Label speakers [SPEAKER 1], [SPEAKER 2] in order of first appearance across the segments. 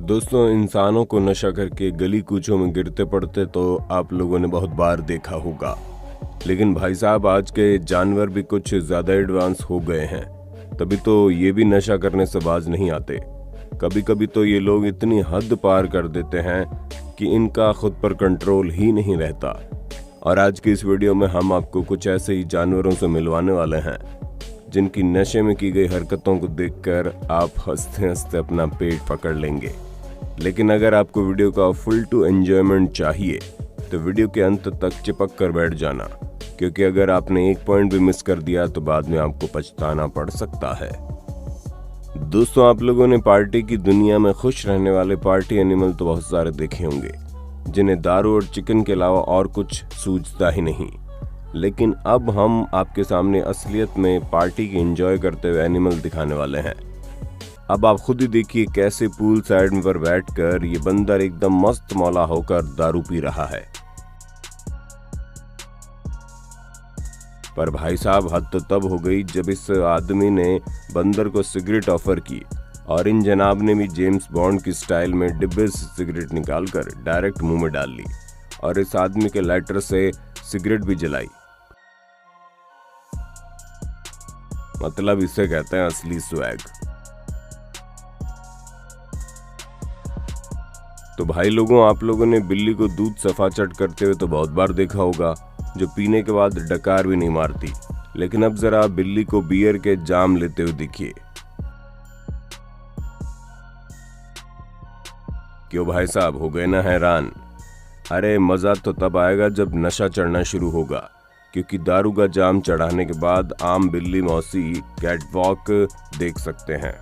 [SPEAKER 1] दोस्तों, इंसानों को नशा करके गली कूचों में गिरते पड़ते तो आप लोगों ने बहुत बार देखा होगा। लेकिन भाई साहब, आज के जानवर भी कुछ ज़्यादा एडवांस हो गए हैं, तभी तो ये भी नशा करने से बाज नहीं आते। कभी कभी तो ये लोग इतनी हद पार कर देते हैं कि इनका खुद पर कंट्रोल ही नहीं रहता। और आज की इस वीडियो में हम आपको कुछ ऐसे ही जानवरों से मिलवाने वाले हैं जिनकी नशे में की गई हरकतों को देखकर आप हंसते हंसते अपना पेट पकड़ लेंगे। लेकिन अगर आपको वीडियो का फुल टू एंजॉयमेंट चाहिए तो वीडियो के अंत तक चिपक कर बैठ जाना, क्योंकि अगर आपने एक पॉइंट भी मिस कर दिया तो बाद में आपको पछताना पड़ सकता है। दोस्तों, आप लोगों ने पार्टी की दुनिया में खुश रहने वाले पार्टी एनिमल तो बहुत सारे देखे होंगे जिन्हें दारू और चिकन के अलावा और कुछ सूझता ही नहीं। लेकिन अब हम आपके सामने असलियत में पार्टी की एंजॉय करते हुए एनिमल दिखाने वाले हैं। अब आप खुद ही देखिए कैसे पूल साइड पर बैठकर ये बंदर एकदम मस्त मौला होकर दारू पी रहा है। पर भाई साहब, हद तो तब हो गई जब इस आदमी ने बंदर को सिगरेट ऑफर की और इन जनाब ने भी जेम्स बॉन्ड की स्टाइल में डिब्बे से सिगरेट निकालकर डायरेक्ट मुंह में डाल ली और इस आदमी के लाइटर से सिगरेट भी जलाई। मतलब इसे कहते हैं असली स्वैग। तो भाई लोगों, आप लोगों ने बिल्ली को दूध सफाचट करते हुए तो बहुत बार देखा होगा, जो पीने के बाद डकार भी नहीं मारती। लेकिन अब जरा बिल्ली को बियर के जाम लेते हुए देखिए। क्यों भाई साहब, हो गए ना हैरान? अरे मजा तो तब आएगा जब नशा चढ़ना शुरू होगा, क्योंकि दारू का जाम चढ़ाने के बाद आम बिल्ली मौसी कैटवॉक देख सकते हैं।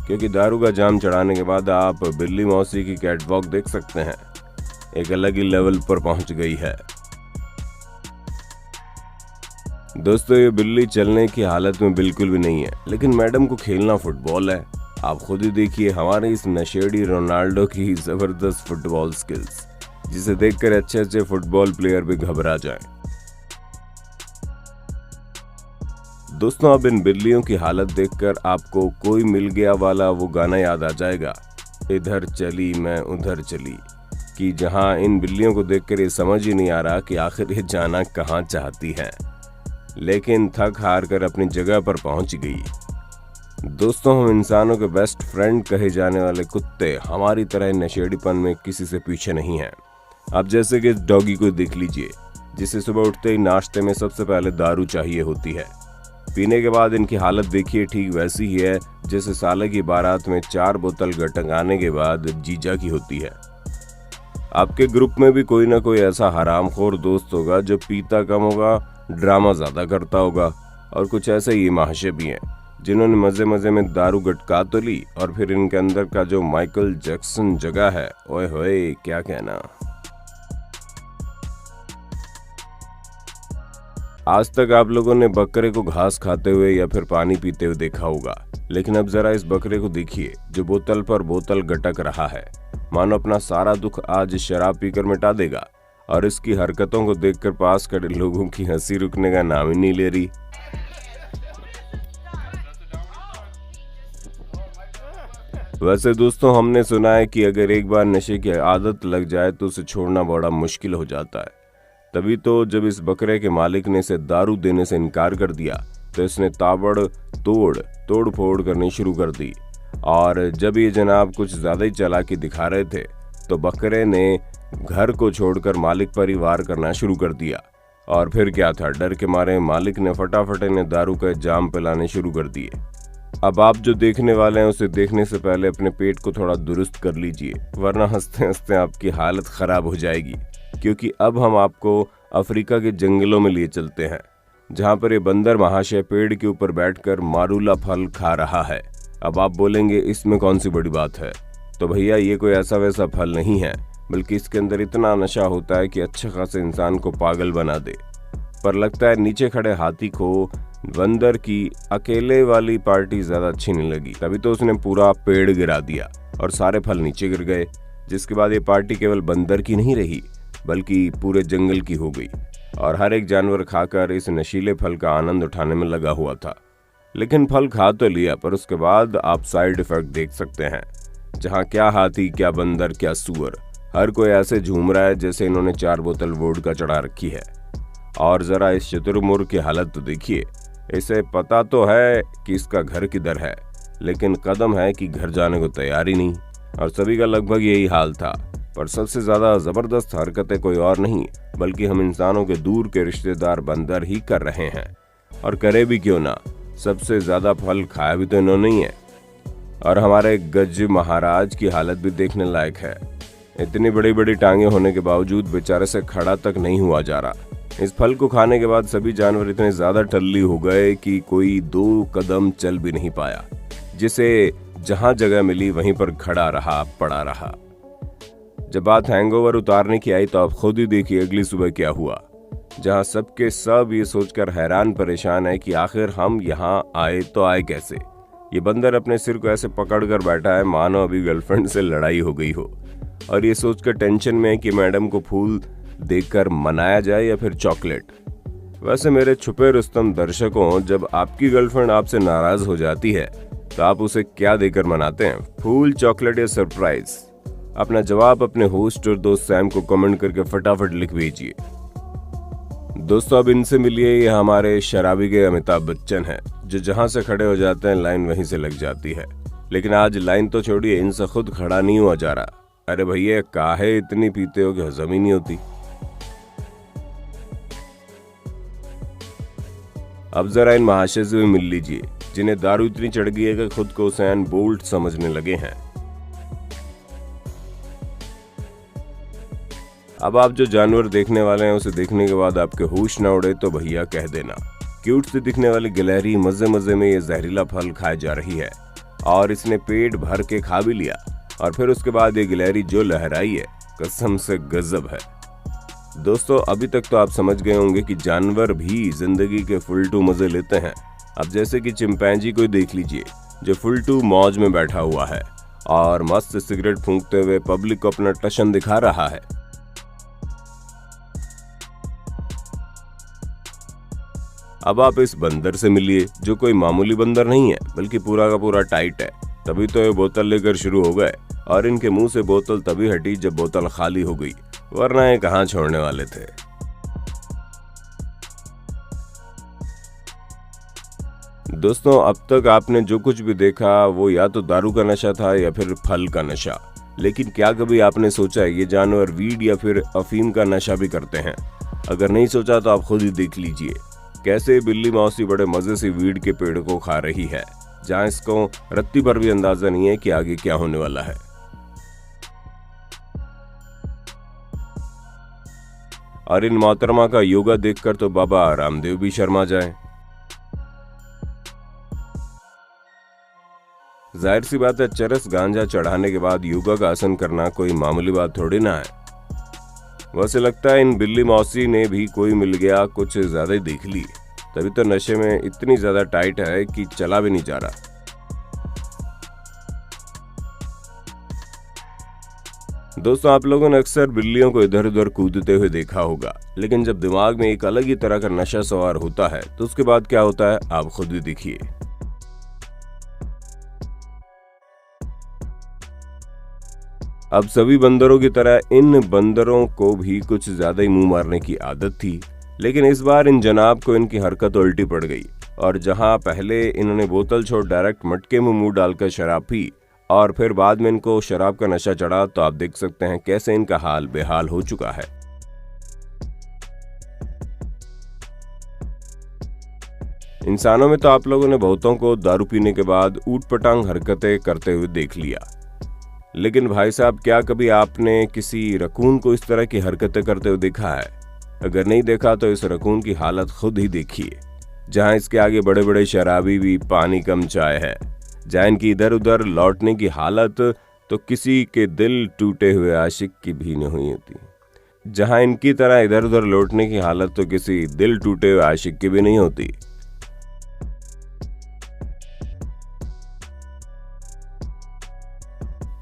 [SPEAKER 1] क्योंकि दारू का जाम चढ़ाने के बाद आप बिल्ली मौसी की कैटवॉक देख सकते हैं। एक अलग ही लेवल पर पहुंच गई है। दोस्तों, ये बिल्ली चलने की हालत में बिल्कुल भी नहीं है, लेकिन मैडम को खेलना फुटबॉल है। आप खुद ही देखिए हमारे इस नशेड़ी रोनाल्डो की जबरदस्त फुटबॉल स्किल्स, जिसे देखकर अच्छे अच्छे फुटबॉल प्लेयर भी घबरा जाएं। दोस्तों, अब इन बिल्लियों की हालत देखकर आपको कोई मिल गया वाला वो गाना याद आ जाएगा, इधर चली मैं उधर चली, कि जहां इन बिल्लियों को देखकर ये समझ ही नहीं आ रहा कि आखिर ये जाना कहां चाहती है, लेकिन थक हार कर अपनी जगह पर पहुंच गई। दोस्तों, हम इंसानों के बेस्ट फ्रेंड कहे जाने वाले कुत्ते हमारी तरह नशेड़ीपन में किसी से पीछे नहीं हैं। अब जैसे कि इस डॉगी को देख लीजिए, जिसे सुबह उठते ही नाश्ते में सबसे पहले दारू चाहिए होती है। पीने के बाद इनकी हालत देखिए ठीक वैसी ही है जैसे साले की बारात में 4 बोतल गटकाने के बाद जीजा की होती है। आपके ग्रुप में भी कोई ना कोई ऐसा हरामखोर दोस्त होगा जो पीता कम होगा, ड्रामा ज्यादा करता होगा, और कुछ ऐसे ही महाशय भी हैं जिन्होंने मजे मजे में दारू गटका तो ली और फिर इनके अंदर का जो माइकल जैक्सन जगह है, ओए होए क्या कहना। आज तक आप लोगों ने बकरे को घास खाते हुए या फिर पानी पीते हुए देखा होगा, लेकिन अब जरा इस बकरे को देखिए जो बोतल पर बोतल गटक रहा है, मानो अपना सारा दुख आज शराब पीकर मिटा देगा। और इसकी हरकतों को देखकर पास खड़े लोगों की हंसी रुकने का नाम ही नहीं ले रही। वैसे दोस्तों, हमने सुना है कि अगर एक बार नशे की आदत लग जाए तो उसे छोड़ना बड़ा मुश्किल हो जाता है। तभी तो जब इस बकरे के मालिक ने इसे दारू देने से इनकार कर दिया तो इसने तोड़ फोड़ करनी शुरू कर दी। और जब ये जनाब कुछ ज्यादा ही चालाकी दिखा रहे थे तो बकरे ने घर को छोड़कर मालिक पर ही वार करना शुरू कर दिया। और फिर क्या था, डर के मारे मालिक ने फटाफट इन्हें दारू का जाम पिलाने शुरू कर दिए। अब आप जो देखने वाले हैं उसे देखने से पहले अपने पेट को थोड़ा दुरुस्त कर लीजिए, वरना हंसते हंसते आपकी हालत खराब हो जाएगी। क्योंकि अब हम आपको अफ्रीका के जंगलों में लिए चलते हैं, जहां पर ये बंदर महाशय पेड़ के ऊपर बैठकर मारूला फल खा रहा है। अब आप बोलेंगे इसमें कौन सी बड़ी बात है? तो भैया, ये कोई ऐसा वैसा फल नहीं है, बल्कि इसके अंदर इतना नशा होता है कि अच्छे खासे इंसान को पागल बना दे। पर लगता है नीचे खड़े हाथी को बंदर की अकेले वाली पार्टी ज्यादा अच्छी नहीं लगी, तभी तो उसने पूरा पेड़ गिरा दिया और सारे फल नीचे गिर गए, जिसके बाद ये पार्टी केवल बंदर की नहीं रही बल्कि पूरे जंगल की हो गई। और हर एक जानवर खाकर इस नशीले फल का आनंद उठाने में लगा हुआ था। लेकिन फल खा तो लिया, पर उसके बाद आप साइड इफेक्ट देख सकते हैं, जहां क्या हाथी, क्या बंदर, क्या सूअर, हर कोई ऐसे झूम रहा है जैसे इन्होंने 4 बोतल वोडका चढ़ा रखी है। और जरा इस शुतुरमुर्ग की हालत तो देखिए। इसे पता तो है कि इसका घर किधर है, लेकिन कदम है कि घर जाने को तैयार ही नहीं। और सभी का लगभग यही हाल था। पर सबसे ज्यादा जबरदस्त हरकतें कोई और नहीं, बल्कि हम इंसानों के दूर के रिश्तेदार बंदर ही कर रहे हैं। और करे भी क्यों ना, सबसे ज्यादा फल खाया भी तो इन्होंने ही है। और हमारे गज महाराज की हालत भी देखने लायक है। इतनी बड़ी बड़ी टांगे होने के बावजूद बेचारे से खड़ा तक नहीं हुआ जा रहा। इस फल को खाने के बाद सभी जानवर इतने ज्यादा टल्ली हो गए कि कोई 2 कदम चल भी नहीं पाया, जिसे जहां जगह मिली वहीं पर खड़ा रहा, पड़ा रहा। जब बात हैंगओवर उतारने की आई तो आप खुद ही देखिए अगली सुबह क्या हुआ, जहां सबके सब ये सोचकर हैरान परेशान है कि आखिर हम यहाँ आए तो आए कैसे। ये बंदर अपने सिर को ऐसे पकड़कर बैठा है मानो अभी गर्लफ्रेंड से लड़ाई हो गई हो, और ये सोचकर टेंशन में है कि मैडम को फूल देकर मनाया जाए या फिर चॉकलेट। वैसे मेरे छुपे रुस्तम दर्शकों, जब आपकी गर्लफ्रेंड आपसे नाराज हो जाती है तो आप उसे क्या देकर मनाते हैं? फूल, चॉकलेट या सरप्राइज? अपना जवाब अपने होस्ट और दोस्त सैम को कमेंट करके फटाफट लिख भेजिए। दोस्तों, अब इनसे मिलिए। ये हमारे शराबी के अमिताभ बच्चन हैं, जो जहां से खड़े हो जाते हैं लाइन वहीं से लग जाती है। लेकिन आज लाइन तो छोड़िए, इनसे खुद खड़ा नहीं हुआ जा रहा। अरे भैया, काहे इतनी पीते हो कि हजम ही नहीं होती? अब जरा इन महाशय से भी मिल लीजिए, जिन्हें दारू इतनी चढ़ गई है कि खुद को उसैन बोल्ट समझने लगे हैं। अब आप जो जानवर देखने वाले हैं, उसे देखने के बाद आपके होश न उड़े तो भैया कह देना। क्यूट से दिखने वाली गिलहरी मजे मजे में ये जहरीला फल खाए जा रही है, और इसने पेट भर के खा भी लिया। और फिर उसके बाद ये गिलहरी जो लहराई है, कसम से गजब है। दोस्तों, अभी तक तो आप समझ गए होंगे कि जानवर भी जिंदगी के फुलटू मजे लेते हैं। अब जैसे कि चिंपैंजी को देख लीजिए, जो फुलटू मौज में बैठा हुआ है और मस्त सिगरेट फूंकते हुए पब्लिक को अपना टशन दिखा रहा है। अब आप इस बंदर से मिलिए, जो कोई मामूली बंदर नहीं है, बल्कि पूरा का पूरा टाइट है। तभी तो ये बोतल लेकर शुरू हो गए, और इनके मुंह से बोतल तभी हटी जब बोतल खाली हो गई, वरना ये कहां छोड़ने वाले थे। दोस्तों, अब तक आपने जो कुछ भी देखा वो या तो दारू का नशा था या फिर फल का नशा। लेकिन क्या कभी आपने सोचा ये जानवर वीड या फिर अफीम का नशा भी करते हैं? अगर नहीं सोचा तो आप खुद ही देख लीजिए कैसे बिल्ली मौसी बड़े मजे से वीड के पेड़ को खा रही है, जहां इसको रत्ती भर भी अंदाजा नहीं है कि आगे क्या होने वाला है। और इन मोहतरमा का योगा देखकर तो बाबा रामदेव भी शर्मा जाए। जाहिर सी बात है, चरस गांजा चढ़ाने के बाद योगा का आसन करना कोई मामूली बात थोड़ी ना है। वैसे लगता है इन बिल्ली मौसी ने भी कोई मिल गया कुछ ज्यादा ही देख ली, तभी तो नशे में इतनी ज्यादा टाइट है कि चला भी नहीं जा रहा। दोस्तों, आप लोगों ने अक्सर बिल्लियों को इधर उधर कूदते हुए देखा होगा, लेकिन जब दिमाग में एक अलग ही तरह का नशा सवार होता है तो उसके बाद क्या होता है आप खुद ही देखिए। अब सभी बंदरों की तरह इन बंदरों को भी कुछ ज्यादा ही मुंह मारने की आदत थी, लेकिन इस बार इन जनाब को इनकी हरकत उल्टी पड़ गई। और जहां पहले इन्होंने बोतल छोड़ डायरेक्ट मटके में मुंह डालकर शराब पी, और फिर बाद में इनको शराब का नशा चढ़ा, तो आप देख सकते हैं कैसे इनका हाल बेहाल हो चुका है। इंसानों में तो आप लोगों ने बहुतों को दारू पीने के बाद ऊटपटांग हरकतें करते हुए देख लिया, लेकिन भाई साहब, क्या कभी आपने किसी रकून को इस तरह की हरकतें करते हुए देखा है? अगर नहीं देखा तो इस रकून की हालत खुद ही देखिए, जहां इसके आगे बड़े बड़े शराबी भी पानी कम चाय है, जहां इनकी इधर उधर लौटने की हालत तो किसी के दिल टूटे हुए आशिक की भी नहीं हुई होती, जहां इनकी तरह इधर उधर लौटने की हालत तो किसी दिल टूटे हुए आशिक की भी नहीं होती।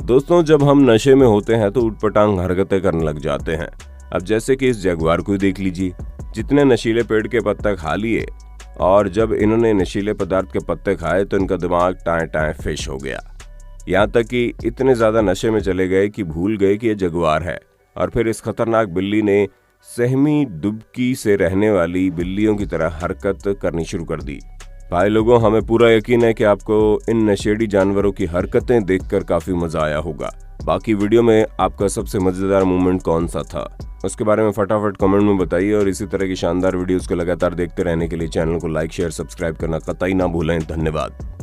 [SPEAKER 1] दोस्तों, जब हम नशे में होते हैं तो उटपटांग हरकतें करने लग जाते हैं। अब जैसे कि इस जगुआर को देख लीजिए, जितने नशीले पेड़ के पत्ते खा लिए और जब इन्होंने नशीले पदार्थ के पत्ते खाए तो इनका दिमाग टाएं टाएं फिश हो गया। यहाँ तक कि इतने ज्यादा नशे में चले गए कि भूल गए कि ये जगुआर है। और फिर इस खतरनाक बिल्ली ने सहमी दुबकी से रहने वाली बिल्लियों की तरह हरकत करनी शुरू कर दी। भाई लोगों, हमें पूरा यकीन है कि आपको इन नशेड़ी जानवरों की हरकतें देखकर काफी मजा आया होगा। बाकी वीडियो में आपका सबसे मजेदार मोमेंट कौन सा था, उसके बारे में फटाफट कमेंट में बताइए। और इसी तरह की शानदार वीडियोस को लगातार देखते रहने के लिए चैनल को लाइक, शेयर, सब्सक्राइब करना कतई ना भूलें। धन्यवाद।